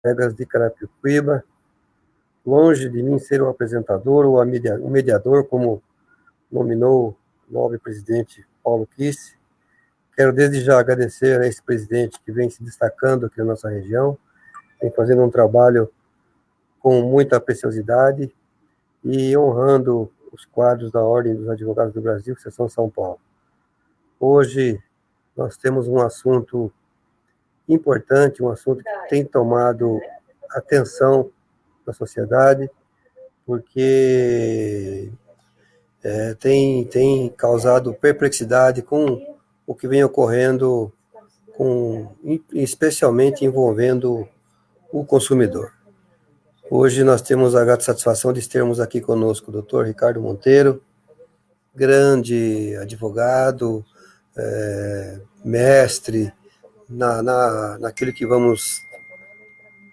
colegas de Carapicuíba, longe de mim ser o apresentador ou o mediador, como nominou o nobre presidente Paulo Kisse. Quero desde já agradecer a esse presidente que vem se destacando aqui na nossa região, vem fazendo um trabalho com muita preciosidade e honrando os quadros da Ordem dos Advogados do Brasil, seção São Paulo. Hoje nós temos um assunto importante, um assunto que tem tomado atenção da sociedade, porque tem causado perplexidade com o que vem ocorrendo, especialmente envolvendo o consumidor. Hoje nós temos a grata satisfação de termos aqui conosco o Dr. Ricardo Monteiro, grande advogado, mestre naquilo que vamos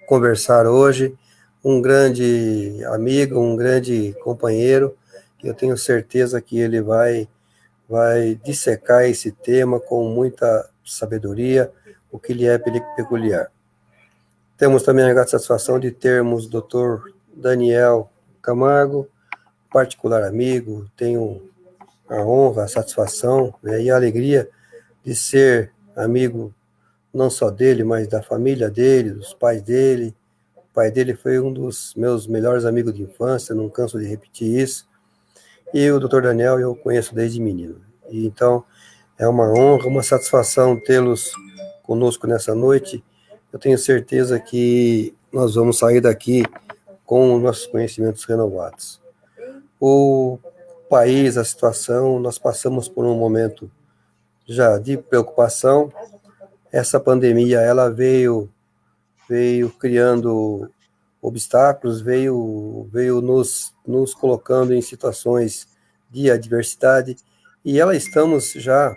conversar hoje, um grande amigo, um grande companheiro, que eu tenho certeza que ele vai dissecar esse tema com muita sabedoria, o que lhe é peculiar. Temos também a grata satisfação de termos o Dr. Daniel Camargo, particular amigo, tenho a honra, a satisfação, né, e a alegria de ser amigo não só dele, mas da família dele, dos pais dele. O pai dele foi um dos meus melhores amigos de infância, não canso de repetir isso. E o Dr. Daniel eu conheço desde menino. E então é uma honra, uma satisfação tê-los conosco nessa noite. Eu tenho certeza que nós vamos sair daqui com nossos conhecimentos renovados. O país, a situação, nós passamos por um momento já de preocupação. Essa pandemia, ela veio criando obstáculos, veio nos colocando em situações de adversidade, e ela estamos já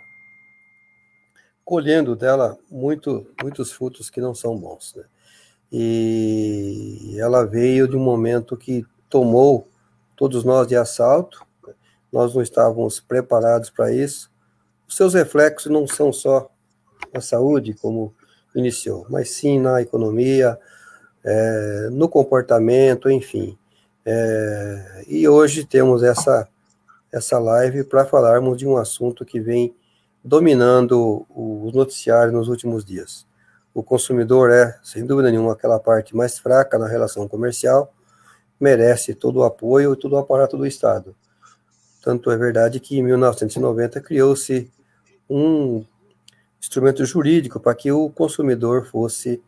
colhendo dela muitos frutos que não são bons, né? E ela veio de um momento que tomou todos nós de assalto, nós não estávamos preparados para isso. Os seus reflexos não são só na saúde, como iniciou, mas sim na economia, no comportamento, enfim. E hoje temos essa live para falarmos de um assunto que vem dominando os noticiários nos últimos dias. O consumidor sem dúvida nenhuma, aquela parte mais fraca na relação comercial, merece todo o apoio e todo o aparato do Estado. Tanto é verdade que em 1990 criou-se um instrumento jurídico para que o consumidor fosse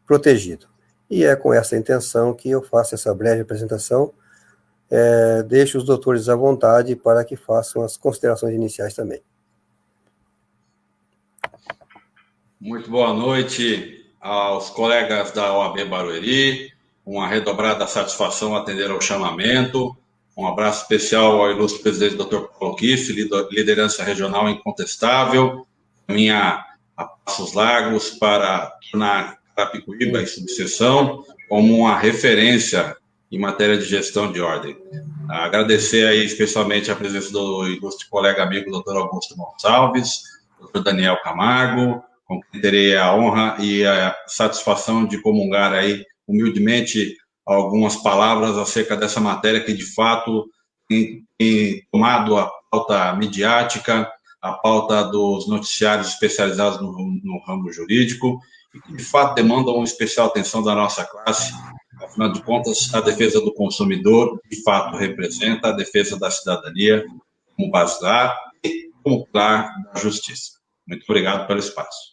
protegido. E é com essa intenção que eu faço essa breve apresentação. Deixo os doutores à vontade para que façam as considerações iniciais também. Muito boa noite aos colegas da OAB Barueri, uma redobrada satisfação atender ao chamamento, um abraço especial ao ilustre presidente Dr. Paulo Kisse, liderança regional incontestável, a passos largos para tornar Carapicuíba e subseção como uma referência em matéria de gestão de ordem. Agradecer aí especialmente a presença do ilustre colega amigo Dr. Augusto Gonçalves, Dr. Daniel Camargo, com quem terei a honra e a satisfação de comungar aí humildemente algumas palavras acerca dessa matéria que de fato tem tomado a pauta midiática, a pauta dos noticiários especializados no ramo jurídico, e que de fato demandam uma especial atenção da nossa classe. Afinal de contas, a defesa do consumidor, de fato, representa a defesa da cidadania como basilar e como pilar da justiça. Muito obrigado pelo espaço.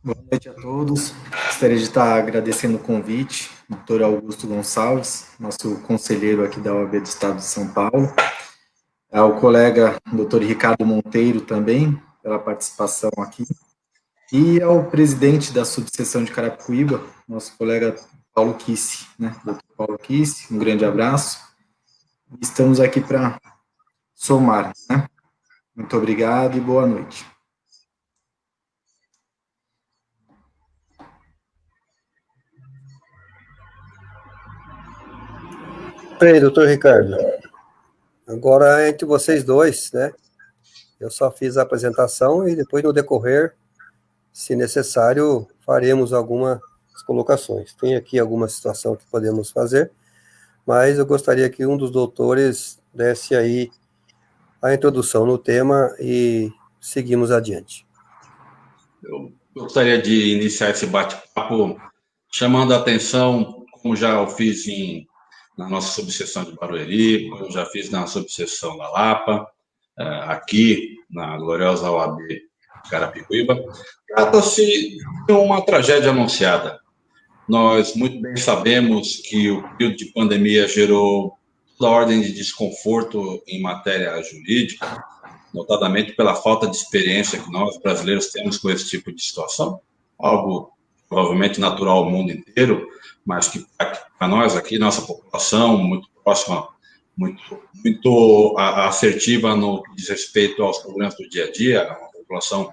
Boa noite a todos. Gostaria de estar agradecendo o convite, doutor Augusto Gonçalves, nosso conselheiro aqui da OAB do Estado de São Paulo, ao colega doutor Ricardo Monteiro também, pela participação aqui, e ao presidente da subseção de Carapicuíba, nosso colega Paulo Kisse, né? Doutor Paulo Kisse, um grande abraço. Estamos aqui para somar, né? Muito obrigado e boa noite. Bem, doutor Ricardo, agora entre vocês dois, né? Eu só fiz a apresentação e depois, no decorrer, se necessário, faremos algumas colocações. Tem aqui alguma situação que podemos fazer, mas eu gostaria que um dos doutores desse aí a introdução no tema e seguimos adiante. Eu gostaria de iniciar esse bate-papo chamando a atenção, como já eu fiz na nossa subseção de Barueri, como já fiz na subseção da Lapa, aqui na gloriosa OAB Carapicuíba. Trata-se de uma tragédia anunciada. Nós muito bem sabemos que o período de pandemia gerou toda ordem de desconforto em matéria jurídica, notadamente pela falta de experiência que nós, brasileiros, temos com esse tipo de situação, algo provavelmente natural ao mundo inteiro, mas que para nós aqui, nossa população muito próxima, muito assertiva no que diz respeito aos problemas do dia a dia, uma população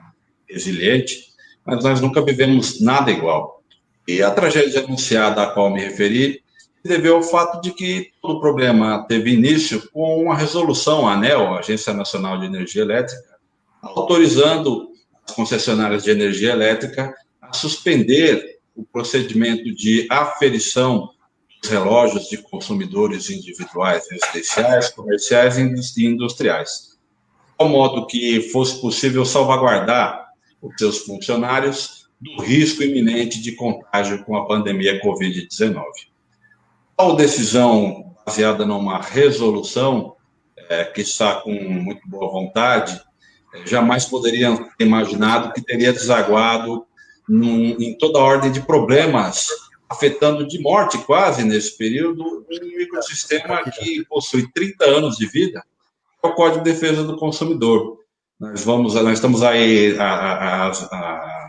resiliente, mas nós nunca vivemos nada igual. E a tragédia anunciada a qual me referi deveu ao fato de que todo o problema teve início com uma resolução, a ANEEL, a Agência Nacional de Energia Elétrica, autorizando as concessionárias de energia elétrica a suspender o procedimento de aferição dos relógios de consumidores individuais, residenciais, comerciais e industriais, de modo que fosse possível salvaguardar os seus funcionários do risco iminente de contágio com a pandemia Covid-19. Tal decisão, baseada numa resolução, que está com muito boa vontade, jamais poderiam ter imaginado que teria desaguado em toda a ordem de problemas, afetando de morte quase nesse período um ecossistema que possui 30 anos de vida, que é o Código de Defesa do Consumidor. Nós estamos aí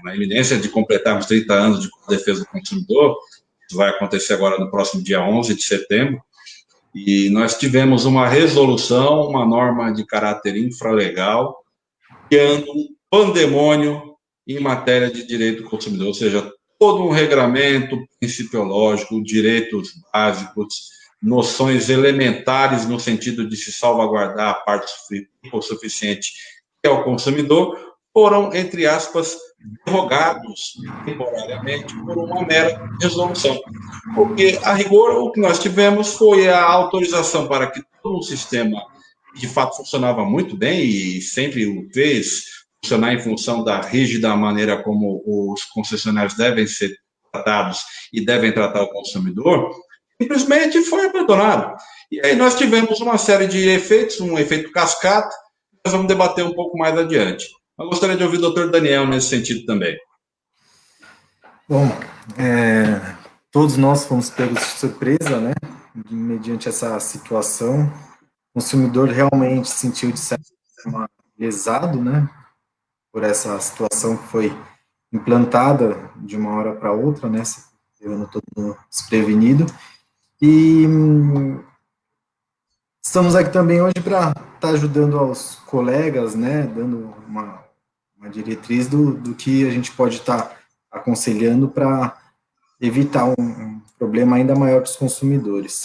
na iminência de completarmos 30 anos de defesa do consumidor. Isso vai acontecer agora no próximo dia 11 de setembro. E nós tivemos uma resolução, uma norma de caráter infralegal, criando um pandemônio em matéria de direito do consumidor, ou seja, todo um regramento principiológico, direitos básicos, noções elementares no sentido de se salvaguardar a parte suficiente que é o consumidor, foram, entre aspas, derrogados temporariamente por uma mera resolução. Porque, a rigor, o que nós tivemos foi a autorização para que todo um sistema que, de fato, funcionava muito bem e sempre o fez funcionar em função da rígida maneira como os concessionários devem ser tratados e devem tratar o consumidor, simplesmente foi abandonado. E aí nós tivemos uma série de efeitos, um efeito cascata, nós vamos debater um pouco mais adiante. Eu gostaria de ouvir o doutor Daniel nesse sentido também. Bom, todos nós fomos pegos de surpresa, né, mediante essa situação. O consumidor realmente se sentiu, de certa forma, lesado, né, por essa situação que foi implantada de uma hora para outra, né, pegando todo mundo desprevenido. E estamos aqui também hoje para estar ajudando aos colegas, né, dando uma diretriz do que a gente pode estar aconselhando para evitar um problema ainda maior para os consumidores.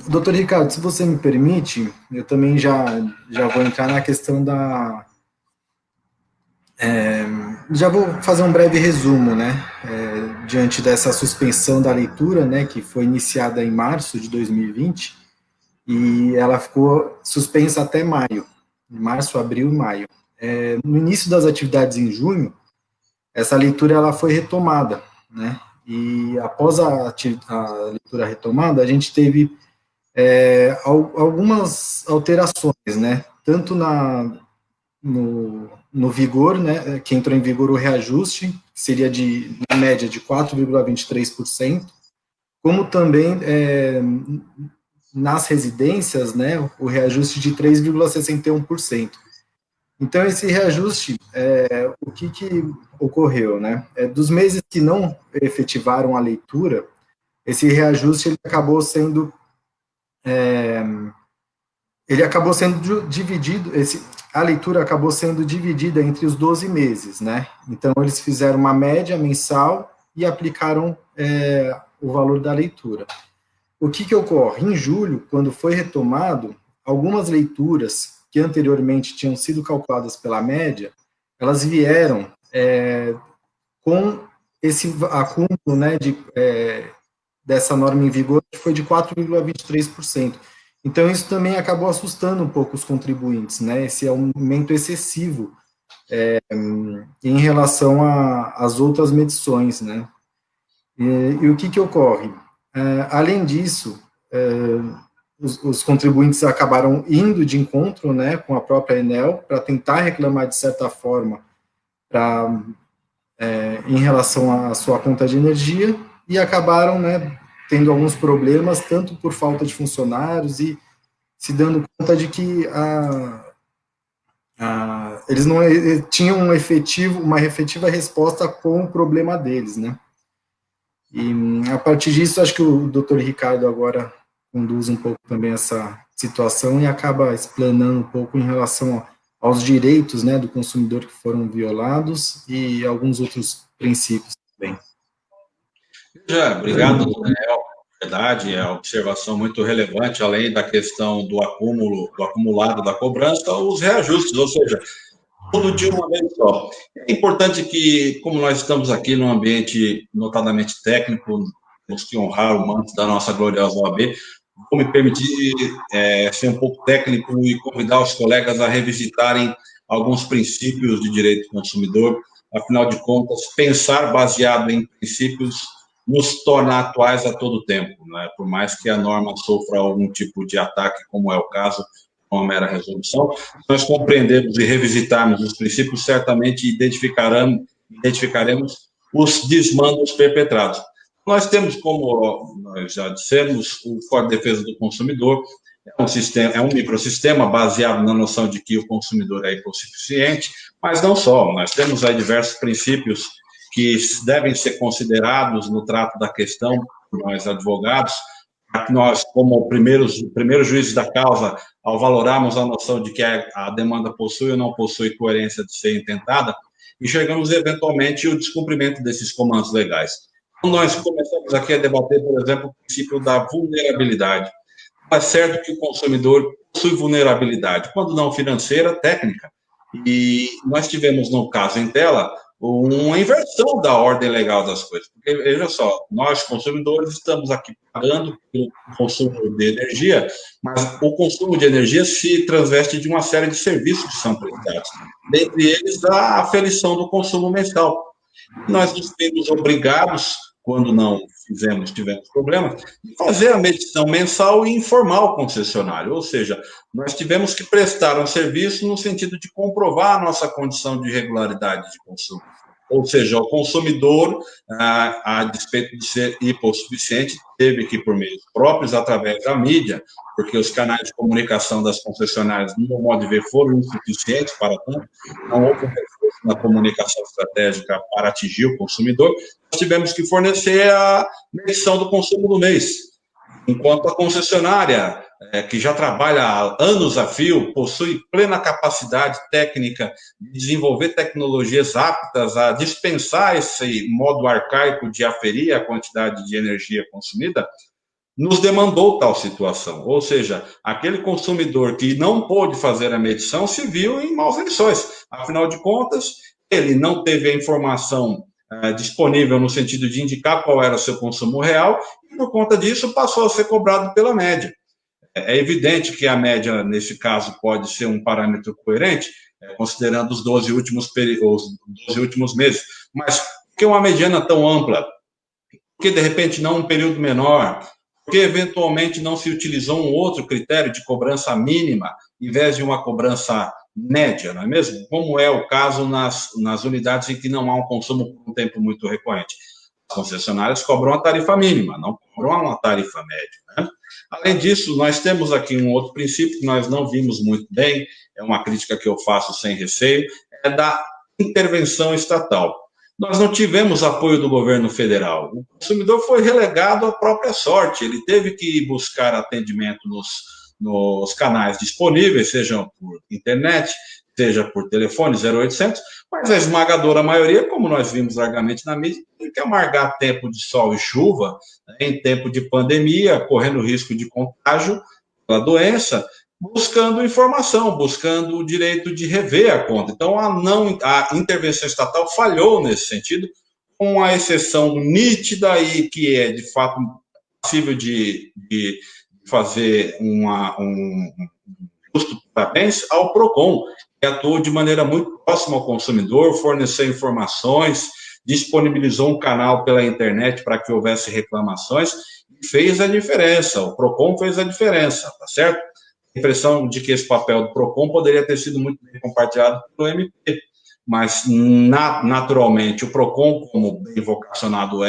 Doutor Ricardo, se você me permite, eu também já vou entrar na questão da... já vou fazer um breve resumo, né, diante dessa suspensão da leitura, né, que foi iniciada em março de 2020, e ela ficou suspensa até maio, março, abril e maio. No início das atividades em junho, essa leitura ela foi retomada, né, e após a leitura retomada, a gente teve algumas alterações, né, tanto no vigor, né, que entrou em vigor o reajuste, que seria na média de 4,23%, como também nas residências, né, o reajuste de 3,61%. Então, esse reajuste, o que ocorreu, né? Dos meses que não efetivaram a leitura, esse reajuste ele acabou sendo dividido, a leitura acabou sendo dividida entre os 12 meses, né? Então, eles fizeram uma média mensal e aplicaram o valor da leitura. O que ocorre? Em julho, quando foi retomado, algumas leituras que anteriormente tinham sido calculadas pela média, elas vieram com esse acúmulo, né, dessa norma em vigor, que foi de 4,23%. Então, isso também acabou assustando um pouco os contribuintes, né, esse aumento excessivo em relação às outras medições, né. E o que ocorre? Além disso, os contribuintes acabaram indo de encontro, né, com a própria Enel, para tentar reclamar, de certa forma, em relação à sua conta de energia, e acabaram, né, tendo alguns problemas, tanto por falta de funcionários e se dando conta de que eles não tinham uma efetiva resposta com o problema deles, né. E a partir disso, acho que o Dr. Ricardo agora conduz um pouco também essa situação e acaba explanando um pouco em relação aos direitos, né, do consumidor que foram violados e alguns outros princípios também. Obrigado, Daniel. Verdade, é uma observação muito relevante, além da questão do acumulado da cobrança, os reajustes, ou seja, tudo de uma vez só. É importante que, como nós estamos aqui num ambiente notadamente técnico, temos que honrar o manto da nossa gloriosa OAB, vou me permitir ser um pouco técnico e convidar os colegas a revisitarem alguns princípios de direito do consumidor. Afinal de contas, pensar baseado em princípios nos torna atuais a todo tempo, né? Por mais que a norma sofra algum tipo de ataque, como é o caso, uma mera resolução, nós compreendemos e revisitarmos os princípios, certamente identificaremos os desmandos perpetrados. Nós temos, como nós já dissemos, o Código de Defesa do Consumidor, é um microsistema baseado na noção de que o consumidor é hipossuficiente, mas não só, nós temos aí diversos princípios que devem ser considerados no trato da questão por nós advogados, para que nós, como primeiros juízes da causa, ao valorarmos a noção de que a demanda possui ou não possui coerência de ser intentada, enxergamos eventualmente o descumprimento desses comandos legais. Então, nós começamos aqui a debater, por exemplo, o princípio da vulnerabilidade. É certo que o consumidor possui vulnerabilidade, quando não financeira, técnica. E nós tivemos, no caso em tela, uma inversão da ordem legal das coisas. Porque, veja só, nós, consumidores, estamos aqui pagando pelo consumo de energia, mas o consumo de energia se transveste de uma série de serviços que são prestados, dentre eles a aferição do consumo mensal. Nós nos vimos obrigados, quando não tivemos problemas, de fazer a medição mensal e informar o concessionário, ou seja, nós tivemos que prestar um serviço no sentido de comprovar a nossa condição de regularidade de consumo. Ou seja, o consumidor, a despeito de ser hipossuficiente, teve que, por meios próprios, através da mídia, porque os canais de comunicação das concessionárias, no meu modo de ver, foram insuficientes para tanto, não houve reforço na comunicação estratégica para atingir o consumidor, nós tivemos que fornecer a medição do consumo do mês. Enquanto a concessionária, que já trabalha há anos a fio, possui plena capacidade técnica de desenvolver tecnologias aptas a dispensar esse modo arcaico de aferir a quantidade de energia consumida, nos demandou tal situação. Ou seja, aquele consumidor que não pôde fazer a medição se viu em maus lençóis. Afinal de contas, ele não teve a informação disponível no sentido de indicar qual era o seu consumo real, e por conta disso passou a ser cobrado pela média. É evidente que a média, nesse caso, pode ser um parâmetro coerente, considerando os 12 últimos meses, mas por que uma mediana tão ampla? Por que, de repente, não um período menor? Por que, eventualmente, não se utilizou um outro critério de cobrança mínima, em vez de uma cobrança média, não é mesmo? Como é o caso nas unidades em que não há um consumo por um tempo muito recorrente. As concessionárias cobram a tarifa mínima, não cobram uma tarifa média, né? Além disso, nós temos aqui um outro princípio que nós não vimos muito bem, é uma crítica que eu faço sem receio, é da intervenção estatal. Nós não tivemos apoio do governo federal. O consumidor foi relegado à própria sorte, ele teve que buscar atendimento nos canais disponíveis, seja por internet, seja por telefone 0800, mas a esmagadora maioria, como nós vimos largamente na mídia, tem que amargar tempo de sol e chuva, né, em tempo de pandemia, correndo risco de contágio pela doença, buscando informação, buscando o direito de rever a conta. Então, a intervenção estatal falhou nesse sentido, com uma exceção nítida e que é, de fato, possível de fazer um justo parabéns ao PROCON, que atuou de maneira muito próxima ao consumidor, forneceu informações, disponibilizou um canal pela internet para que houvesse reclamações e fez a diferença. O PROCON fez a diferença, tá certo? A impressão de que esse papel do PROCON poderia ter sido muito bem compartilhado pelo MP, mas, naturalmente, o PROCON, como bem vocacionado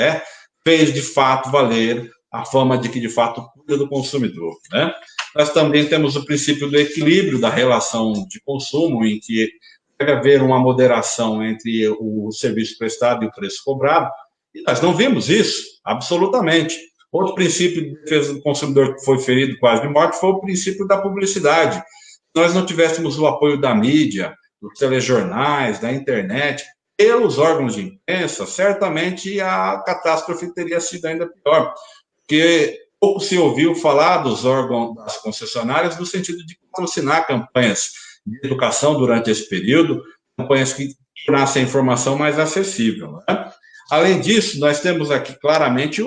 fez, de fato, valer a fama de que, de fato, cuida do consumidor, né? Nós também temos o princípio do equilíbrio da relação de consumo, em que deve haver uma moderação entre o serviço prestado e o preço cobrado, e nós não vimos isso, absolutamente. Outro princípio de defesa do consumidor que foi ferido quase de morte foi o princípio da publicidade. Se nós não tivéssemos o apoio da mídia, dos telejornais, da internet, pelos órgãos de imprensa, certamente a catástrofe teria sido ainda pior, porque pouco se ouviu falar dos órgãos das concessionárias no sentido de patrocinar campanhas de educação durante esse período, campanhas que tornassem a informação mais acessível, né? Além disso, nós temos aqui claramente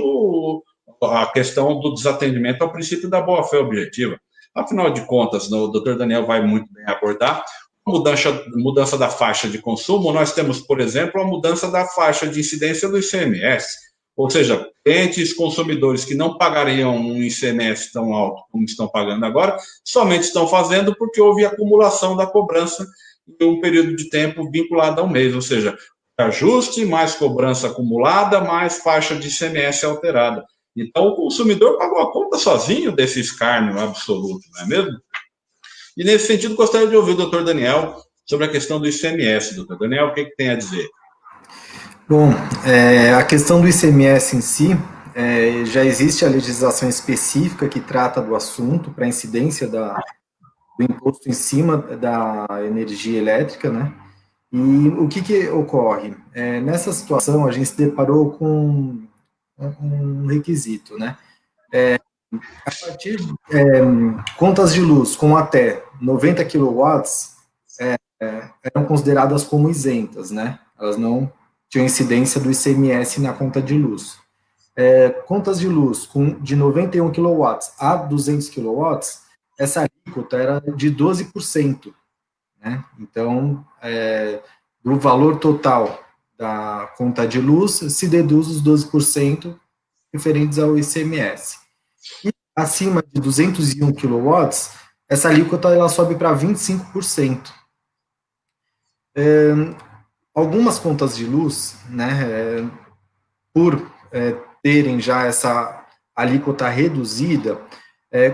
a questão do desatendimento ao princípio da boa-fé objetiva. Afinal de contas, o doutor Daniel vai muito bem abordar, mudança da faixa de consumo, nós temos, por exemplo, a mudança da faixa de incidência do ICMS, ou seja, clientes, consumidores que não pagariam um ICMS tão alto como estão pagando agora, somente estão fazendo porque houve acumulação da cobrança em um período de tempo vinculado a um mês, ou seja, ajuste, mais cobrança acumulada, mais faixa de ICMS alterada. Então, o consumidor pagou a conta sozinho desse escárnio absoluto, não é mesmo? E, nesse sentido, gostaria de ouvir o doutor Daniel sobre a questão do ICMS. Doutor Daniel, o que tem a dizer? Bom, a questão do ICMS em si, já existe a legislação específica que trata do assunto para incidência do imposto em cima da energia elétrica, né? E o que ocorre? Nessa situação, a gente se deparou com um requisito, né? A partir de contas de luz com até 90 kW eram consideradas como isentas, né? Elas não tinham incidência do ICMS na conta de luz. Contas de luz de 91 kW a 200 kW, essa alíquota era de 12%. Né? Então, do valor total da conta de luz, se deduz os 12% referentes ao ICMS. E acima de 201 kW, essa alíquota ela sobe para 25%. Algumas contas de luz, né, por terem já essa alíquota reduzida,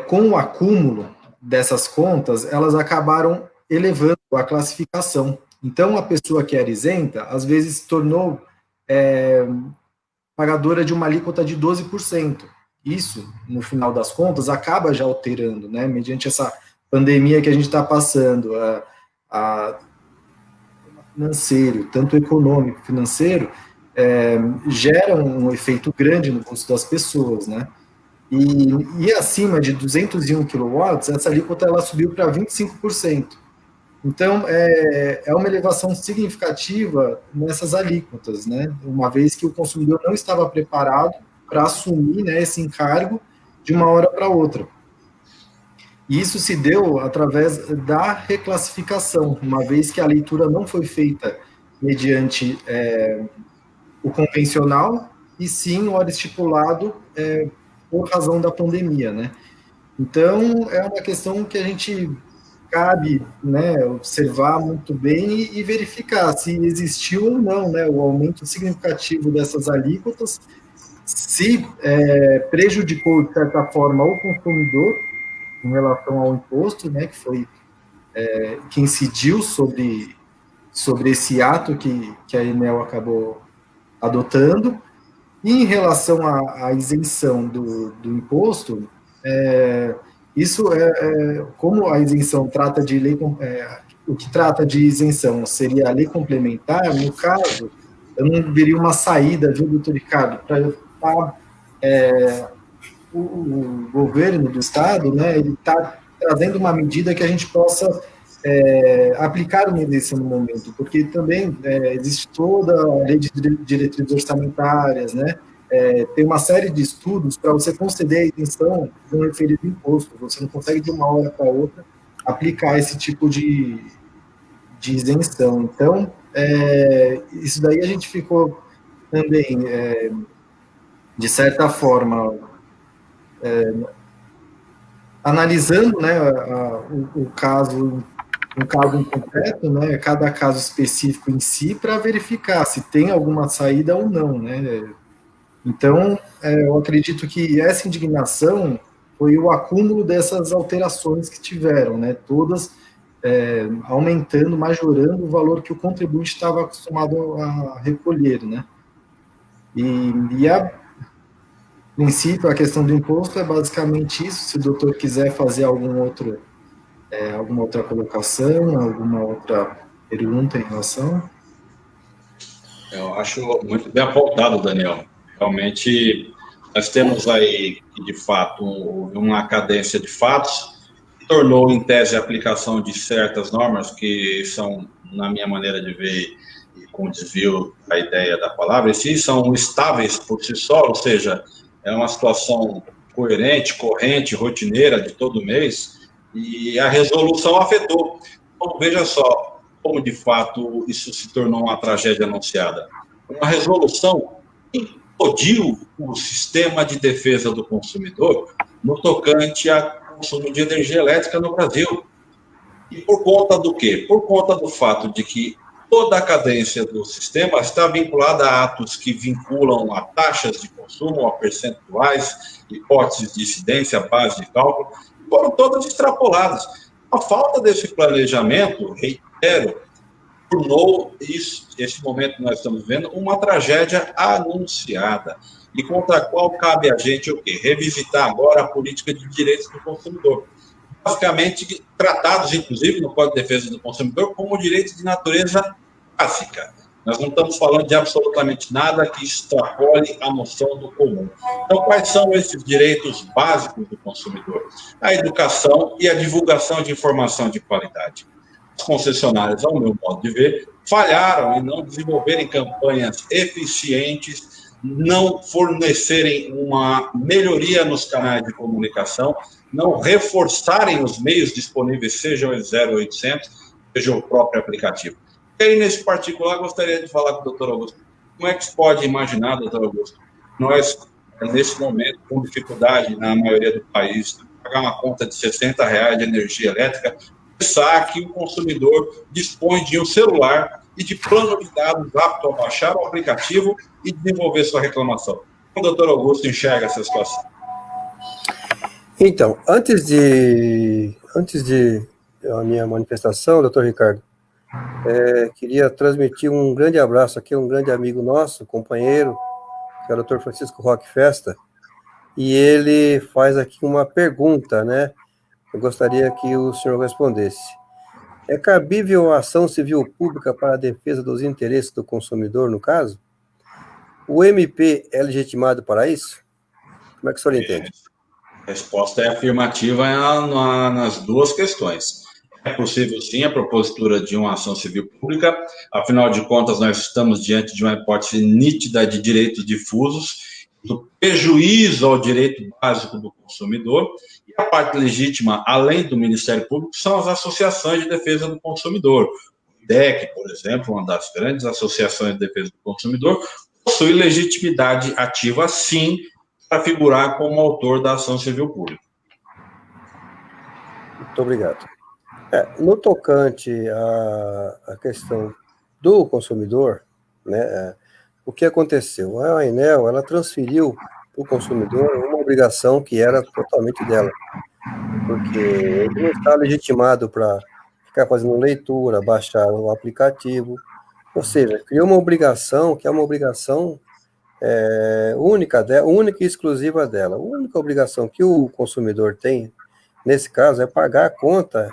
com o acúmulo dessas contas, elas acabaram elevando a classificação. Então, a pessoa que era isenta, às vezes, se tornou pagadora de uma alíquota de 12%. Isso, no final das contas, acaba já alterando, né, mediante essa pandemia que a gente está passando, financeiro, tanto econômico, financeiro, gera um efeito grande no bolso das pessoas, né? E acima de 201 kW, essa alíquota ela subiu para 25%. Então, é uma elevação significativa nessas alíquotas, né? Uma vez que o consumidor não estava preparado para assumir, né, esse encargo de uma hora para outra. E isso se deu através da reclassificação, uma vez que a leitura não foi feita mediante o convencional, e sim o hora estipulado por razão da pandemia, né? Então, é uma questão que a gente cabe, né, observar muito bem e verificar se existiu ou não, né, o aumento significativo dessas alíquotas, se prejudicou, de certa forma, o consumidor em relação ao imposto, né, que foi que incidiu sobre esse ato que a Enel acabou adotando. E em relação à isenção do imposto, isso como a isenção trata de lei, o que trata de isenção seria a lei complementar, no caso, eu não veria uma saída, viu, doutor Ricardo, para o governo do Estado, né, ele está trazendo uma medida que a gente possa aplicaram nesse momento, porque também existe toda a lei de diretrizes orçamentárias, né? Tem uma série de estudos para você conceder a isenção de um referido imposto. Você não consegue, de uma hora para outra, aplicar esse tipo de isenção. Então, isso daí a gente ficou também, de certa forma, analisando, né, o caso, um caso em concreto, né, cada caso específico em si, para verificar se tem alguma saída ou não, né. Então, eu acredito que essa indignação foi o acúmulo dessas alterações que tiveram, né, todas aumentando, majorando o valor que o contribuinte estava acostumado a recolher, né. E a princípio, a questão do imposto é basicamente isso. Se o doutor quiser fazer alguma outra colocação, alguma outra pergunta em relação. Eu acho muito bem apontado, Daniel. Realmente, nós temos aí, de fato, uma cadência de fatos que tornou, em tese, a aplicação de certas normas que são, na minha maneira de ver, e com desvio da ideia da palavra, e sim, são estáveis por si só, ou seja, é uma situação coerente, corrente, rotineira de todo mês, e a resolução afetou. Então, veja só como, de fato, isso se tornou uma tragédia anunciada. Uma resolução implodiu o sistema de defesa do consumidor no tocante ao consumo de energia elétrica no Brasil. E por conta do quê? Por conta do fato de que toda a cadência do sistema está vinculada a atos que vinculam a taxas de consumo, a percentuais, hipóteses de incidência, base de cálculo, foram todas extrapoladas. A falta desse planejamento, reitero, tornou isso, esse momento que nós estamos vendo, uma tragédia anunciada, e contra a qual cabe a gente o quê? Revisitar agora a política de direitos do consumidor. Basicamente, tratados, inclusive, no Código de Defesa do Consumidor, como direitos de natureza básica. Nós não estamos falando de absolutamente nada que extrapole a noção do comum. Então, quais são esses direitos básicos do consumidor? A educação e a divulgação de informação de qualidade. As concessionárias, ao meu modo de ver, falharam em não desenvolverem campanhas eficientes, não fornecerem uma melhoria nos canais de comunicação, não reforçarem os meios disponíveis, seja o 0800, seja o próprio aplicativo. E aí, nesse particular, gostaria de falar com o doutor Augusto. Como é que se pode imaginar, doutor Augusto, nós, nesse momento, com dificuldade na maioria do país, pagar uma conta de R$60 de energia elétrica, pensar que o consumidor dispõe de um celular e de plano de dados apto a baixar o aplicativo e desenvolver sua reclamação? Como o doutor Augusto enxerga essa situação? Então, antes de a minha manifestação, doutor Ricardo, queria transmitir um grande abraço aqui a um grande amigo nosso, companheiro, que é o doutor Francisco Roque Festa, e ele faz aqui uma pergunta, né? Eu gostaria que o senhor respondesse. É cabível a ação civil pública para a defesa dos interesses do consumidor, no caso? O MP é legitimado para isso? Como é que o senhor entende? A resposta é afirmativa nas duas questões. É possível, sim, a propositura de uma ação civil pública, afinal de contas, nós estamos diante de uma hipótese nítida de direitos difusos, do prejuízo ao direito básico do consumidor, e a parte legítima, além do Ministério Público, são as associações de defesa do consumidor. O IDEC, por exemplo, uma das grandes associações de defesa do consumidor, possui legitimidade ativa, sim, para figurar como autor da ação civil pública. Muito obrigado. No tocante à questão do consumidor, né, o que aconteceu? A ANEEL, ela transferiu para o consumidor uma obrigação que era totalmente dela, porque ele não está legitimado para ficar fazendo leitura, baixar o aplicativo, ou seja, criou uma obrigação que é uma obrigação única e exclusiva dela. A única obrigação que o consumidor tem, nesse caso, é pagar a conta,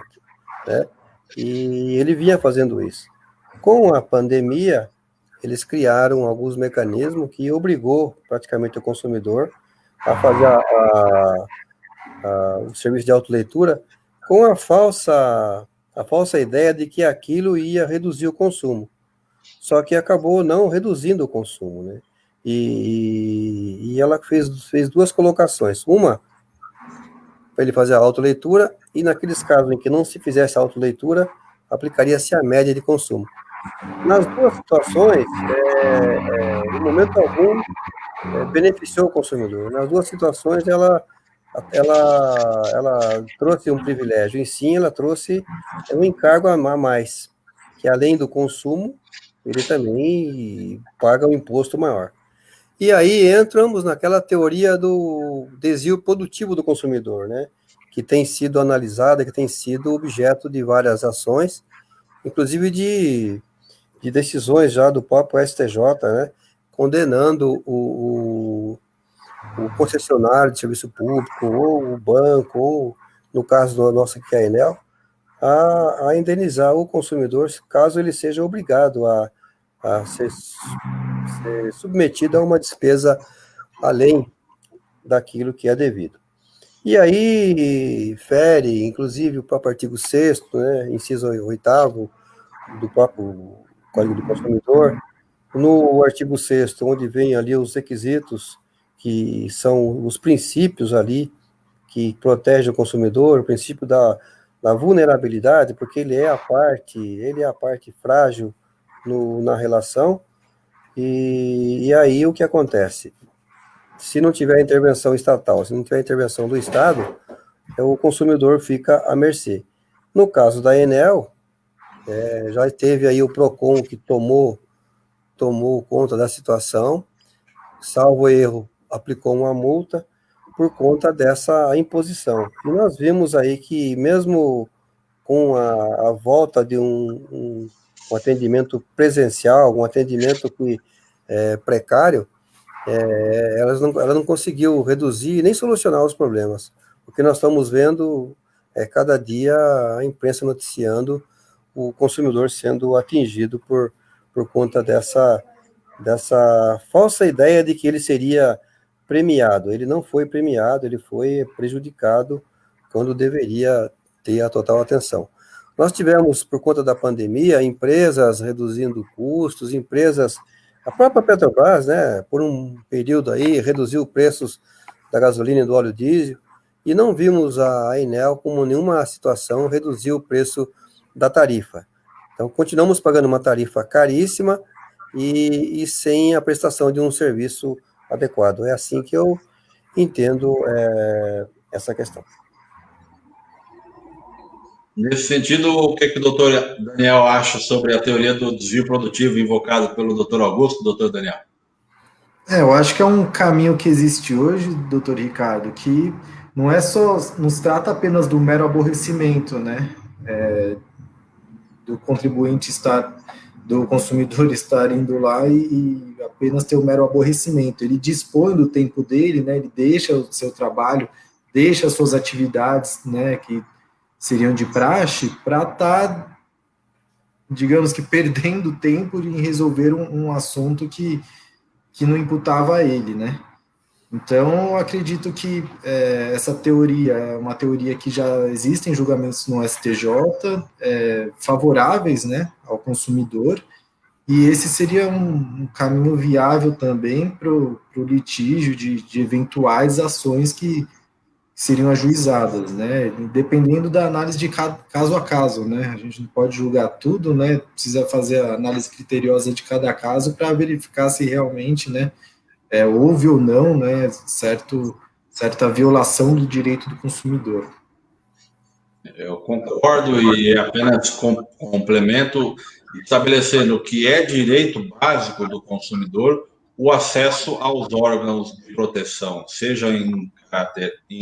né? E ele vinha fazendo isso. Com a pandemia, eles criaram alguns mecanismos que obrigou praticamente o consumidor a fazer o serviço de autoleitura com a falsa a falsa ideia de que aquilo ia reduzir o consumo. Só que acabou não reduzindo o consumo, né? E ela fez duas colocações. Uma, para ele fazer a autoleitura, e naqueles casos em que não se fizesse a autoleitura, aplicaria-se a média de consumo. Nas duas situações, em momento algum, beneficiou o consumidor. Nas duas situações, ela trouxe um privilégio. Em si, ela trouxe um encargo a mais, que além do consumo, ele também paga um imposto maior. E aí entramos naquela teoria do desvio produtivo do consumidor, né? Que tem sido analisada, que tem sido objeto de várias ações, inclusive de decisões já do próprio STJ, né? Condenando o concessionário de serviço público, ou o banco, ou, no caso do nosso aqui, a Enel, a indenizar o consumidor caso ele seja obrigado a ser submetido a uma despesa além daquilo que é devido. E aí fere, inclusive, o próprio artigo 6º, né, inciso 8º do próprio Código do Consumidor, no artigo 6º, onde vem ali os requisitos, que são os princípios ali que protegem o consumidor, o princípio da vulnerabilidade, porque ele é a parte frágil na relação, e aí o que acontece? Se não tiver intervenção estatal, se não tiver intervenção do Estado, o consumidor fica à mercê. No caso da Enel, já teve aí o PROCON que tomou conta da situação, salvo erro, aplicou uma multa por conta dessa imposição. E nós vimos aí que mesmo com a volta de um atendimento presencial, um atendimento que precário, ela não conseguiu reduzir nem solucionar os problemas. O que nós estamos vendo é cada dia a imprensa noticiando o consumidor sendo atingido por conta dessa falsa ideia de que ele seria premiado. Ele não foi premiado, ele foi prejudicado quando deveria ter a total atenção. Nós tivemos, por conta da pandemia, empresas reduzindo custos, a própria Petrobras, né, por um período aí, reduziu preços da gasolina e do óleo diesel, e não vimos a Enel, como nenhuma situação, reduzir o preço da tarifa. Então, continuamos pagando uma tarifa caríssima e sem a prestação de um serviço adequado. É assim que eu entendo essa questão. Nesse sentido, o que o doutor Daniel acha sobre a teoria do desvio produtivo invocado pelo doutor Augusto, doutor Daniel? Eu acho que é um caminho que existe hoje, doutor Ricardo, que não se trata apenas do mero aborrecimento, né, do consumidor estar indo lá e apenas ter o mero aborrecimento. Ele dispõe do tempo dele, né, ele deixa o seu trabalho, deixa as suas atividades, né, que seriam de praxe, para estar, digamos que, perdendo tempo em resolver um assunto que não imputava a ele, né. Então, eu acredito que essa teoria é uma teoria que já existem julgamentos no STJ favoráveis, né, ao consumidor, e esse seria um caminho viável também para o litígio de eventuais ações que seriam ajuizadas, né, dependendo da análise de caso a caso, né, a gente não pode julgar tudo, né, precisa fazer a análise criteriosa de cada caso para verificar se realmente, né, houve ou não, né, certa violação do direito do consumidor. Eu concordo e apenas complemento, estabelecendo o que é direito básico do consumidor, o acesso aos órgãos de proteção, seja em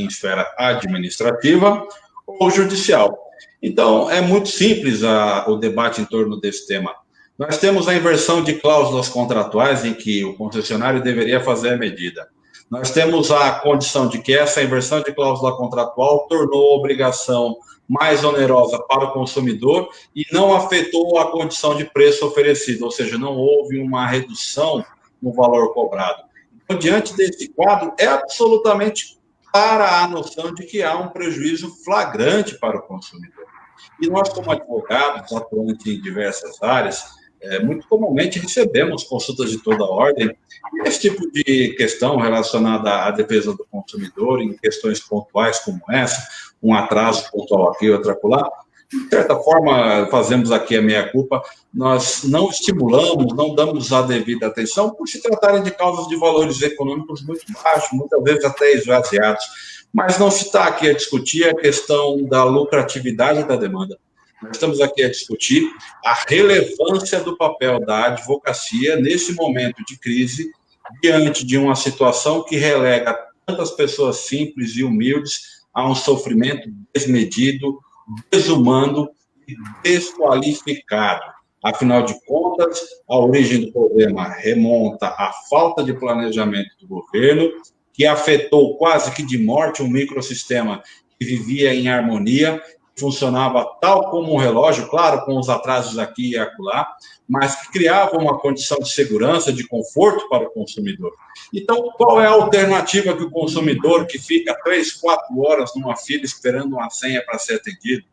esfera administrativa ou judicial. Então, é muito simples o debate em torno desse tema. Nós temos a inversão de cláusulas contratuais em que o concessionário deveria fazer a medida. Nós temos a condição de que essa inversão de cláusula contratual tornou a obrigação mais onerosa para o consumidor e não afetou a condição de preço oferecido, ou seja, não houve uma redução no valor cobrado. Então, diante desse quadro, é absolutamente clara a noção de que há um prejuízo flagrante para o consumidor. E nós, como advogados, atuantes em diversas áreas, muito comumente recebemos consultas de toda ordem. E esse tipo de questão relacionada à defesa do consumidor, em questões pontuais como essa, um atraso pontual aqui, outro acolá, de certa forma, fazemos aqui a meia-culpa, nós não estimulamos, não damos a devida atenção por se tratarem de causas de valores econômicos muito baixos, muitas vezes até esvaziados. Mas não se está aqui a discutir a questão da lucratividade da demanda. Nós estamos aqui a discutir a relevância do papel da advocacia nesse momento de crise, diante de uma situação que relega tantas pessoas simples e humildes a um sofrimento desmedido, desumano e desqualificado. Afinal de contas, a origem do problema remonta à falta de planejamento do governo, que afetou quase que de morte um microsistema que vivia em harmonia, funcionava tal como um relógio, claro, com os atrasos aqui e acolá, mas que criava uma condição de segurança, de conforto para o consumidor. Então, qual é a alternativa que o consumidor que fica 3, 4 horas numa fila esperando uma senha para ser atendido?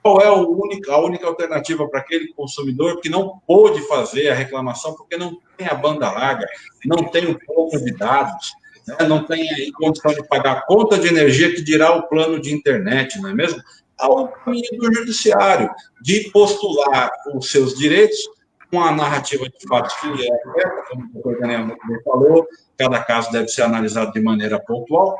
Qual é a única alternativa para aquele consumidor que não pôde fazer a reclamação porque não tem a banda larga, não tem o plano de dados, né, não tem condição de pagar a conta de energia que dirá o plano de internet, não é mesmo? Ao caminho do judiciário, de postular os seus direitos com a narrativa de fatos que é correta, como o doutor Daniel muito bem falou, cada caso deve ser analisado de maneira pontual,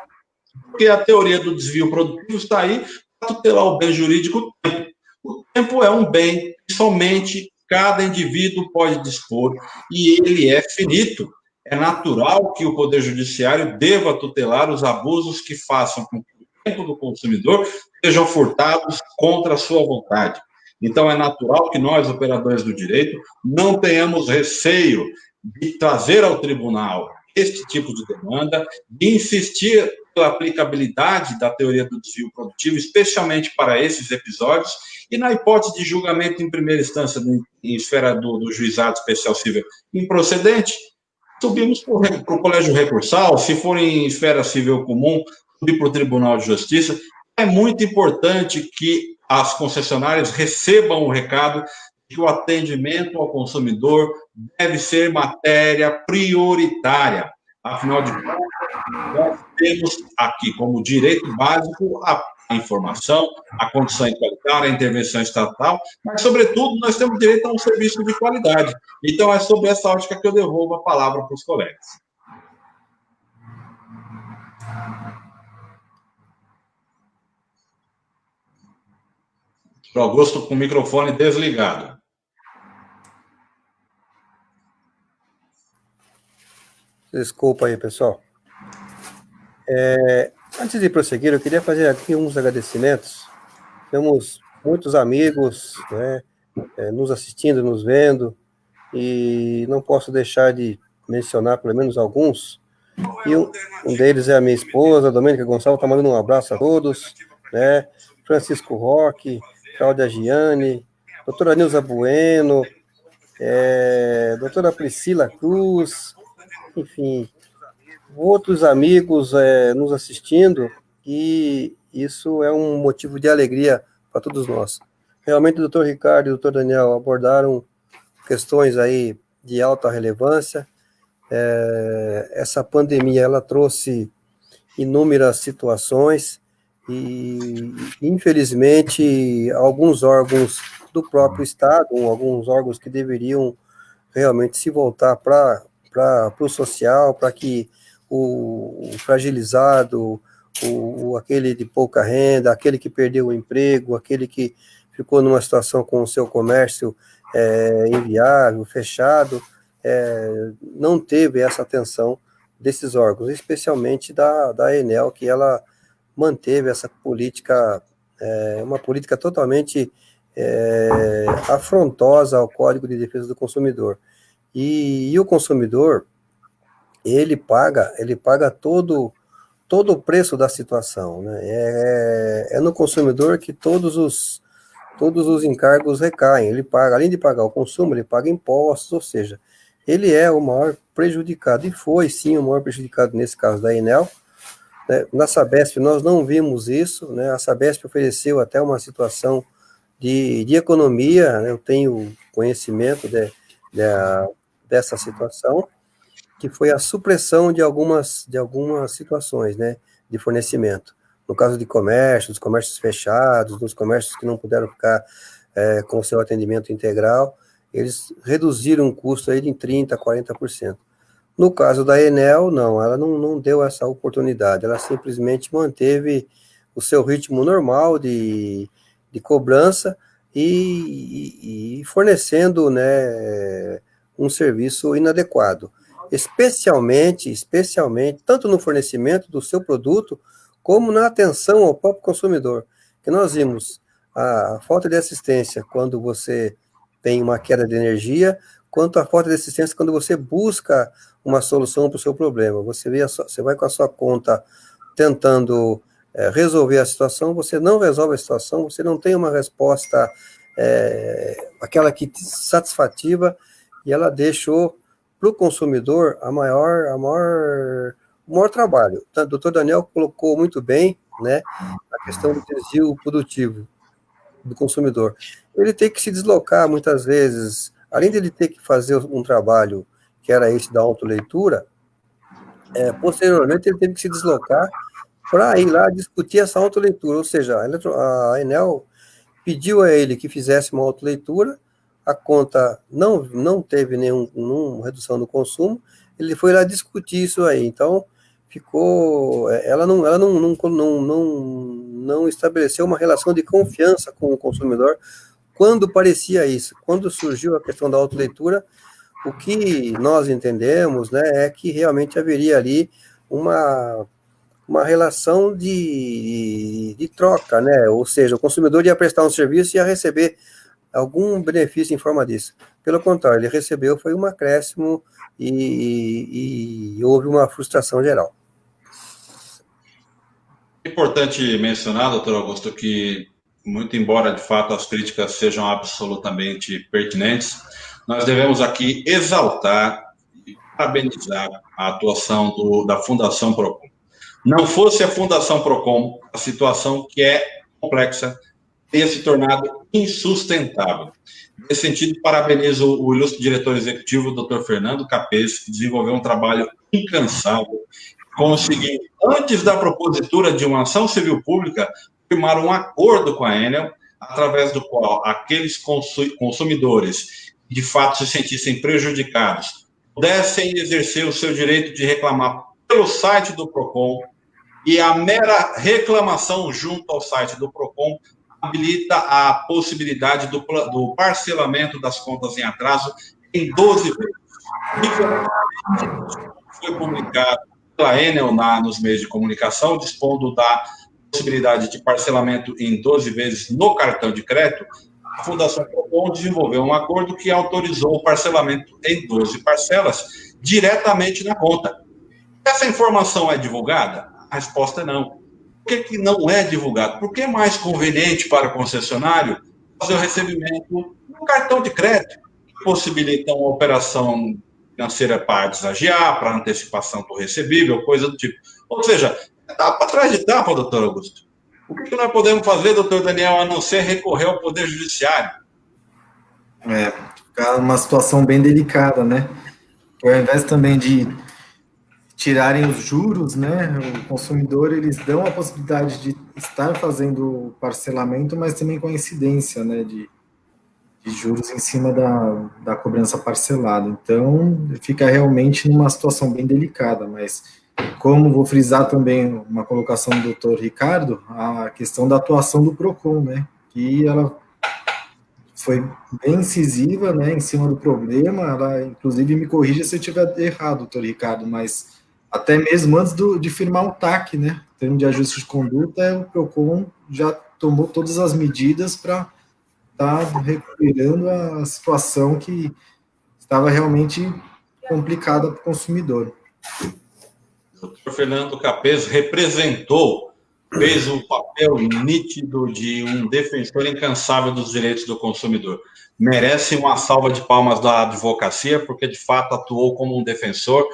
porque a teoria do desvio produtivo está aí para tutelar o bem jurídico, o tempo. O tempo é um bem que somente cada indivíduo pode dispor, e ele é finito. É natural que o Poder Judiciário deva tutelar os abusos que façam com que o tempo do consumidor sejam furtados contra a sua vontade. Então, é natural que nós, operadores do direito, não tenhamos receio de trazer ao tribunal este tipo de demanda, de insistir pela aplicabilidade da teoria do desvio produtivo, especialmente para esses episódios, e na hipótese de julgamento em primeira instância em esfera do juizado especial civil improcedente, subimos para o colégio recursal, se for em esfera civil comum, subir para o Tribunal de Justiça. É muito importante que as concessionárias recebam o recado de que o atendimento ao consumidor deve ser matéria prioritária. Afinal de contas, nós temos aqui como direito básico a informação, a condição igualitária, a intervenção estatal, mas, sobretudo, nós temos direito a um serviço de qualidade. Então, é sobre essa ótica que eu devolvo a palavra para os colegas. Augusto com o microfone desligado. Desculpa aí, pessoal. Antes de prosseguir, eu queria fazer aqui uns agradecimentos. Temos muitos amigos, né, nos assistindo, nos vendo, e não posso deixar de mencionar pelo menos alguns. E um deles é a minha esposa, Domênica Gonçalves, está mandando um abraço a todos, né? Francisco Roque, Cláudia Gianni, doutora Nilza Bueno, doutora Priscila Cruz, enfim, outros amigos nos assistindo, e isso é um motivo de alegria para todos nós. Realmente o doutor Ricardo e o doutor Daniel abordaram questões aí de alta relevância. Essa pandemia, ela trouxe inúmeras situações e, infelizmente, alguns órgãos do próprio Estado, alguns órgãos que deveriam realmente se voltar para o social, para que o fragilizado, aquele de pouca renda, aquele que perdeu o emprego, aquele que ficou numa situação com o seu comércio inviável, fechado, não teve essa atenção desses órgãos, especialmente da Enel, que ela manteve essa política, uma política totalmente afrontosa ao Código de Defesa do Consumidor. E o consumidor, ele paga todo o preço da situação, né? É no consumidor que todos os encargos recaem. Ele paga, além de pagar o consumo, ele paga impostos, ou seja, ele é o maior prejudicado, e foi sim o maior prejudicado nesse caso da Enel. Na Sabesp nós não vimos isso, né? A Sabesp ofereceu até uma situação de economia, né? Eu tenho conhecimento dessa situação, que foi a supressão de algumas situações, né, de fornecimento. No caso de comércio, dos comércios fechados, dos comércios que não puderam ficar com o seu atendimento integral, eles reduziram o custo aí de 30%, 40%. No caso da Enel, não, ela não deu essa oportunidade, ela simplesmente manteve o seu ritmo normal de cobrança e fornecendo, né, um serviço inadequado, especialmente, tanto no fornecimento do seu produto, como na atenção ao próprio consumidor, que nós vimos a falta de assistência quando você tem uma queda de energia, quanto a falta de assistência quando você busca uma solução para o seu problema. Você vai com a sua conta tentando resolver a situação, você não resolve a situação, você não tem uma resposta aquela que satisfativa, e ela deixou para o consumidor o maior trabalho. O doutor Daniel colocou muito bem, né, a questão do desvio produtivo do consumidor. Ele tem que se deslocar muitas vezes, além de ele ter que fazer um trabalho que era esse da autoleitura, posteriormente ele teve que se deslocar para ir lá discutir essa autoleitura, ou seja, a Enel pediu a ele que fizesse uma autoleitura, a conta não teve nenhuma redução no consumo, ele foi lá discutir isso aí, então ela não estabeleceu uma relação de confiança com o consumidor quando parecia isso. Quando surgiu a questão da autoleitura, o que nós entendemos, né, é que realmente haveria ali uma relação de troca, né, ou seja, o consumidor ia prestar um serviço e ia receber algum benefício em forma disso. Pelo contrário, ele recebeu, foi um acréscimo e houve uma frustração geral. É importante mencionar, doutor Augusto, que, muito embora de fato as críticas sejam absolutamente pertinentes, nós devemos aqui exaltar e parabenizar a atuação da Fundação Procon. Não fosse a Fundação Procon, a situação que é complexa teria se tornado insustentável. Nesse sentido, parabenizo o ilustre diretor executivo, Dr. Fernando Capês, que desenvolveu um trabalho incansável, conseguiu, antes da propositura de uma ação civil pública, firmar um acordo com a Enel, através do qual aqueles consumidores que de fato se sentissem prejudicados pudessem exercer o seu direito de reclamar pelo site do Procon, e a mera reclamação junto ao site do Procon habilita a possibilidade do parcelamento das contas em atraso em 12 vezes. Foi publicado pela Enel nos meios de comunicação, dispondo da possibilidade de parcelamento em 12 vezes no cartão de crédito. A Fundação Procon desenvolveu um acordo que autorizou o parcelamento em 12 parcelas diretamente na conta. Essa informação é divulgada? A resposta é não. Por que não é divulgado? Porque é mais conveniente para o concessionário fazer o recebimento no cartão de crédito, que possibilita uma operação financeira para desagiar, para antecipação do recebível, coisa do tipo. Ou seja, etapa atrás de etapa, doutor Augusto. O que nós podemos fazer, doutor Daniel, a não ser recorrer ao Poder Judiciário? Fica uma situação bem delicada, né? Ao invés também de tirarem os juros, né, o consumidor, eles dão a possibilidade de estar fazendo o parcelamento, mas também com a incidência, né, de juros em cima da cobrança parcelada. Então, fica realmente numa situação bem delicada, mas como vou frisar também uma colocação do doutor Ricardo, a questão da atuação do Procon, né, que ela foi bem incisiva, né, em cima do problema. Ela, inclusive, me corrija se eu estiver errado, doutor Ricardo, mas até mesmo antes de firmar o TAC, né, termo de ajuste de conduta, o Procon já tomou todas as medidas para estar recuperando a situação que estava realmente complicada para o consumidor. O doutor Fernando Capês fez um papel nítido de um defensor incansável dos direitos do consumidor. Merece uma salva de palmas da advocacia, porque de fato atuou como um defensor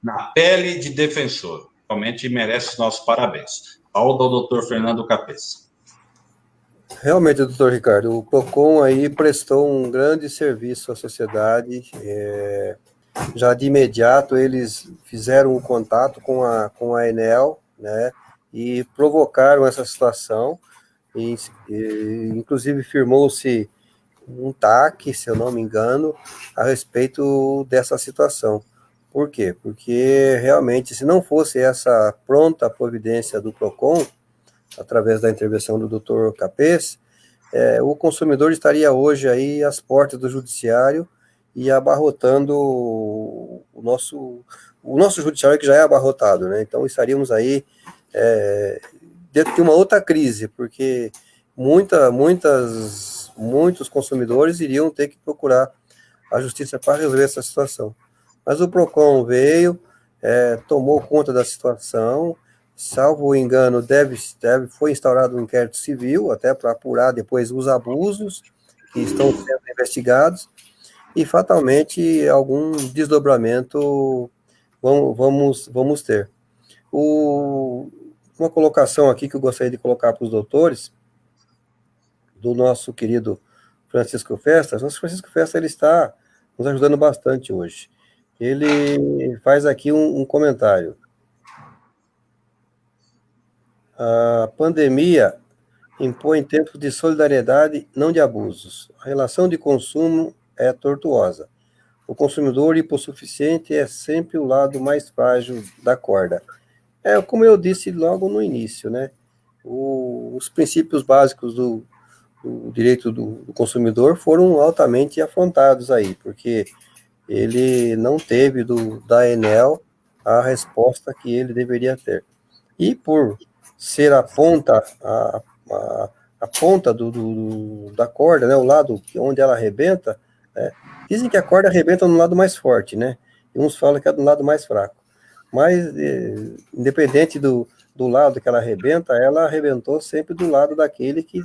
na pele de defensor. Realmente merece os nossos parabéns. Ao doutor Fernando Capês. Realmente, doutor Ricardo, o PROCON aí prestou um grande serviço à sociedade. Já de imediato eles fizeram o contato com a Enel, né, e provocaram essa situação, inclusive firmou-se um TAC, se eu não me engano, a respeito dessa situação. Por quê? Porque realmente, se não fosse essa pronta providência do PROCON, através da intervenção do Dr. Capês, o consumidor estaria hoje aí às portas do judiciário e abarrotando o nosso judiciário, que já é abarrotado, né? Então estaríamos aí dentro de uma outra crise, porque muitos consumidores iriam ter que procurar a justiça para resolver essa situação. Mas o PROCON veio, tomou conta da situação, salvo o engano, foi instaurado um inquérito civil, até para apurar depois os abusos que estão sendo investigados, e fatalmente algum desdobramento vamos ter. Uma colocação aqui que eu gostaria de colocar para os doutores, do nosso querido Francisco Festas. Nosso Francisco Festas, ele está nos ajudando bastante hoje. Ele faz aqui um comentário. A pandemia impõe tempos de solidariedade, não de abusos. A relação de consumo é tortuosa. O consumidor hipossuficiente é sempre o lado mais frágil da corda. Como eu disse logo no início, né? Os princípios básicos do direito do consumidor foram altamente afrontados aí, porque ele não teve da Enel a resposta que ele deveria ter. E por ser a ponta da corda, né, o lado onde ela arrebenta, dizem que a corda arrebenta no lado mais forte, né? E uns falam que é do lado mais fraco. Mas, independente do lado que ela arrebentou sempre do lado daquele que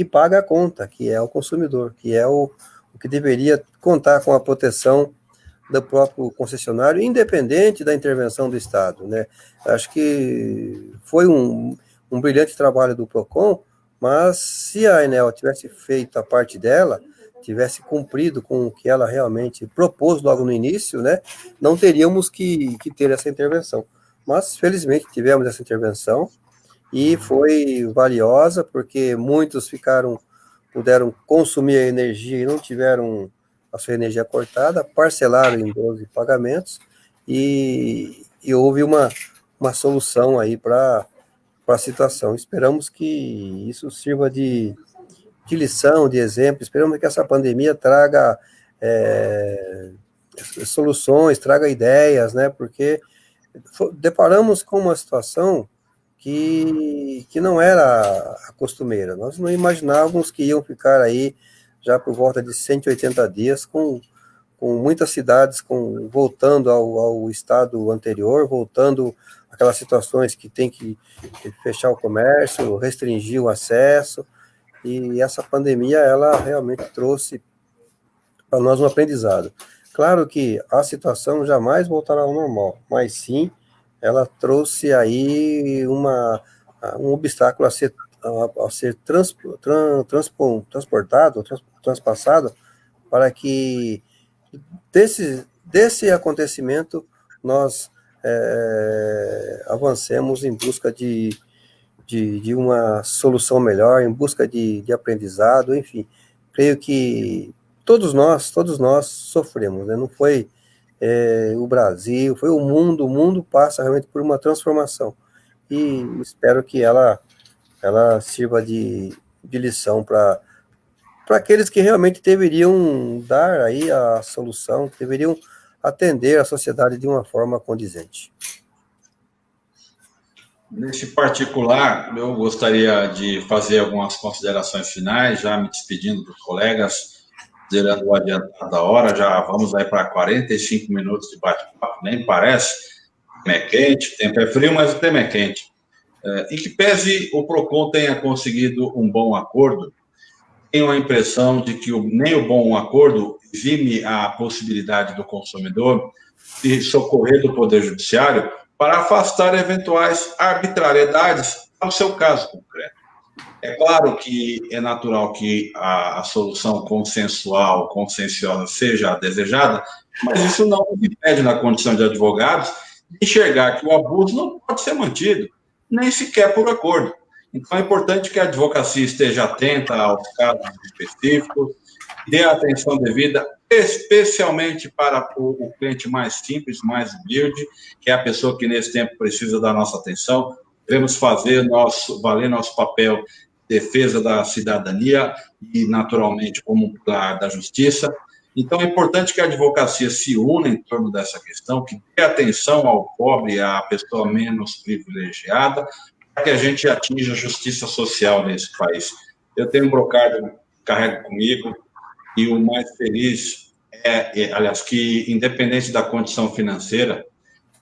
paga a conta, que é o consumidor, que é o que deveria contar com a proteção do próprio concessionário, independente da intervenção do Estado, né? Acho que foi um brilhante trabalho do PROCON, mas se a Enel tivesse feito a parte dela, tivesse cumprido com o que ela realmente propôs logo no início, né, não teríamos que ter essa intervenção. Mas, felizmente, tivemos essa intervenção e foi valiosa, porque muitos puderam consumir a energia e não tiveram a sua energia cortada, parcelaram em 12 pagamentos e houve uma solução aí para a situação. Esperamos que isso sirva de lição, de exemplo. Esperamos que essa pandemia traga soluções, traga ideias, né? Porque deparamos com uma situação que não era a costumeira. Nós não imaginávamos que iam ficar aí já por volta de 180 dias com muitas cidades voltando ao estado anterior, voltando aquelas situações que tem que fechar o comércio, restringir o acesso, e essa pandemia, ela realmente trouxe para nós um aprendizado. Claro que a situação jamais voltará ao normal, mas sim, ela trouxe aí um obstáculo a ser transportado, transpassado, para que desse acontecimento nós avancemos em busca de uma solução melhor, em busca de aprendizado, enfim. Creio que todos nós sofremos, né? Não foi o Brasil, foi o mundo passa realmente por uma transformação, e espero que ela sirva de lição para aqueles que realmente deveriam dar aí a solução, que deveriam atender a sociedade de uma forma condizente. Nesse particular, eu gostaria de fazer algumas considerações finais, já me despedindo dos colegas, zerando o adiantado da hora, já vamos aí para 45 minutos de bate-papo, nem parece. O tempo é quente, o tempo é frio, mas o tema é quente. Em que pese o PROCON tenha conseguido um bom acordo, tenho a impressão de que nem o bom acordo exime a possibilidade do consumidor de socorrer do Poder Judiciário para afastar eventuais arbitrariedades ao seu caso concreto. É claro que é natural que a solução consensual, conscienciosa seja a desejada, mas isso não nos impede, na condição de advogados, de enxergar que o abuso não pode ser mantido, nem sequer por acordo. Então, é importante que a advocacia esteja atenta aos casos específicos, dê a atenção devida, especialmente para o cliente mais simples, mais humilde, que é a pessoa que, nesse tempo, precisa da nossa atenção. Devemos fazer valer nosso papel de defesa da cidadania e, naturalmente, como pilar da justiça. Então, é importante que a advocacia se una em torno dessa questão, que dê atenção ao pobre, à pessoa menos privilegiada, para que a gente atinja a justiça social nesse país. Eu tenho um brocário, carrego comigo, e o mais feliz aliás, que independente da condição financeira,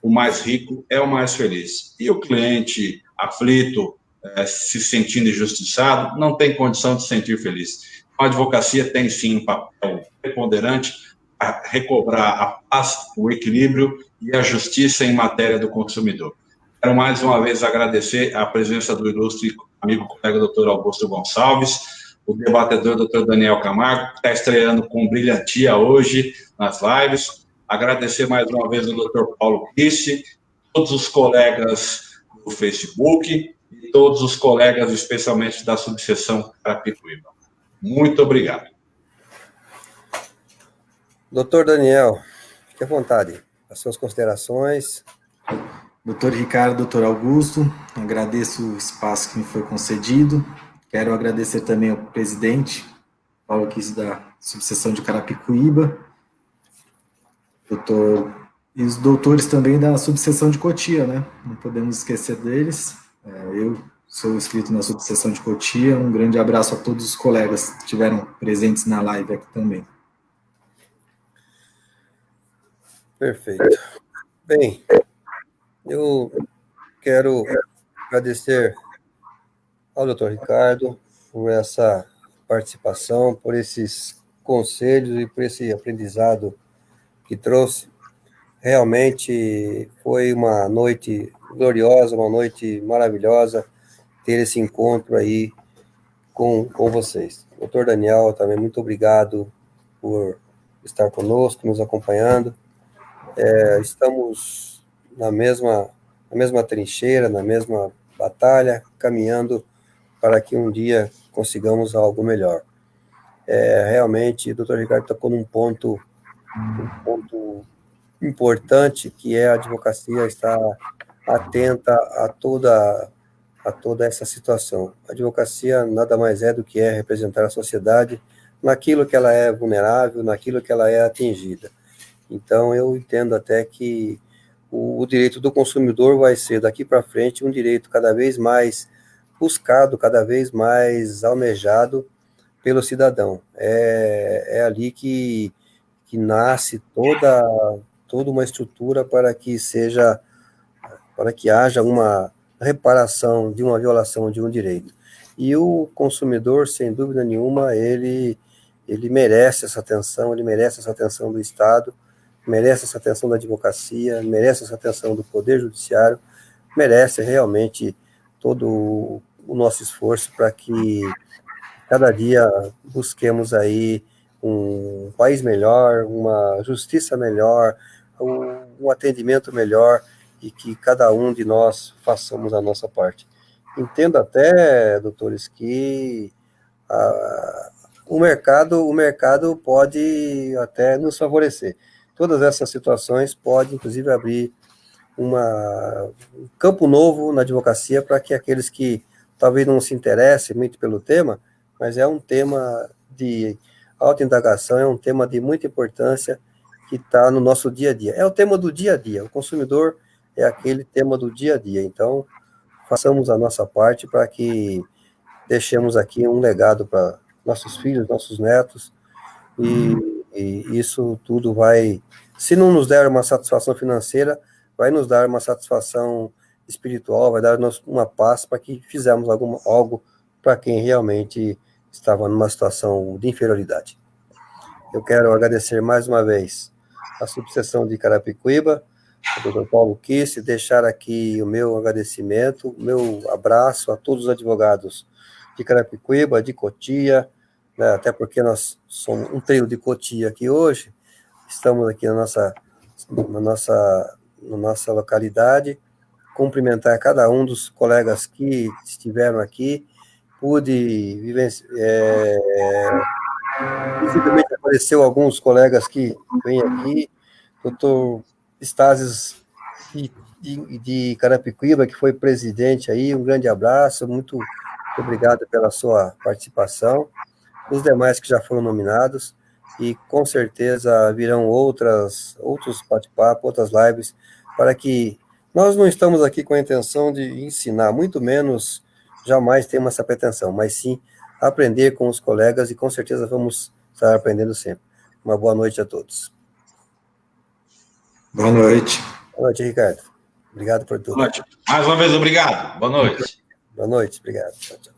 o mais rico é o mais feliz. E o cliente aflito, se sentindo injustiçado, não tem condição de se sentir feliz. A advocacia tem, sim, um papel preponderante a recobrar a paz, o equilíbrio e a justiça em matéria do consumidor. Quero mais uma vez agradecer a presença do ilustre amigo colega doutor Augusto Gonçalves, o debatedor doutor Daniel Camargo, que está estreando com brilhantia hoje nas lives. Agradecer mais uma vez ao doutor Paulo Christi, todos os colegas do Facebook e todos os colegas, especialmente da subseção Carapicuíba. Muito obrigado. Doutor Daniel, fique à vontade, as suas considerações. Doutor Ricardo, doutor Augusto, agradeço o espaço que me foi concedido. Quero agradecer também ao presidente, Paulo Christi, da subseção de Carapicuíba, e os doutores também da subseção de Cotia, né? Não podemos esquecer deles. Eu sou inscrito na subseção de Cotia. Um grande abraço a todos os colegas que estiveram presentes na live aqui também. Perfeito. Bem, eu quero agradecer ao doutor Ricardo por essa participação, por esses conselhos e por esse aprendizado que trouxe. Realmente foi uma noite gloriosa, uma noite maravilhosa ter esse encontro aí com vocês. Doutor Daniel, também muito obrigado por estar conosco, nos acompanhando. Estamos na mesma trincheira, na mesma batalha, caminhando para que um dia consigamos algo melhor. Realmente, o doutor Ricardo tocou num ponto importante, que é a advocacia estar atenta a toda essa situação. A advocacia nada mais é do que representar a sociedade naquilo que ela é vulnerável, naquilo que ela é atingida. Então, eu entendo até que o direito do consumidor vai ser, daqui para frente, um direito cada vez mais buscado, cada vez mais almejado pelo cidadão. É ali que nasce toda uma estrutura para que haja uma reparação de uma violação de um direito. E o consumidor, sem dúvida nenhuma, ele merece essa atenção, ele merece essa atenção do Estado, merece essa atenção da advocacia, merece essa atenção do Poder Judiciário, merece realmente todo o nosso esforço para que cada dia busquemos aí um país melhor, uma justiça melhor, um atendimento melhor e que cada um de nós façamos a nossa parte. Entendo até, doutores, que o mercado pode até nos favorecer. Todas essas situações podem, inclusive, abrir um campo novo na advocacia para que aqueles que talvez não se interessem muito pelo tema, mas é um tema de alta indagação, é um tema de muita importância que está no nosso dia a dia. É o tema do dia a dia, o consumidor é aquele tema do dia a dia. Então, façamos a nossa parte para que deixemos aqui um legado para nossos filhos, nossos netos, e isso tudo vai, se não nos der uma satisfação financeira, vai nos dar uma satisfação espiritual, vai dar-nos uma paz para que fizermos algo para quem realmente estava numa situação de inferioridade. Eu quero agradecer mais uma vez a subseção de Carapicuíba, o Dr. Paulo Christi, deixar aqui o meu agradecimento, o meu abraço a todos os advogados de Carapicuíba, de Cotia, né, até porque nós somos um trio de Cotia aqui hoje, estamos aqui na nossa localidade, cumprimentar cada um dos colegas que estiveram aqui, pude vivenciar, visivelmente apareceu alguns colegas que vêm aqui, doutor Stasis de Carapicuíba, que foi presidente aí, um grande abraço, muito obrigado pela sua participação, os demais que já foram nominados, e com certeza virão outros bate-papos, outras lives, para que nós não estamos aqui com a intenção de ensinar, muito menos jamais temos essa pretensão, mas sim aprender com os colegas, e com certeza vamos estar aprendendo sempre. Uma boa noite a todos. Boa noite. Boa noite, Ricardo. Obrigado por tudo. Boa noite. Mais uma vez, obrigado. Boa noite. Boa noite, obrigado. Tchau, tchau.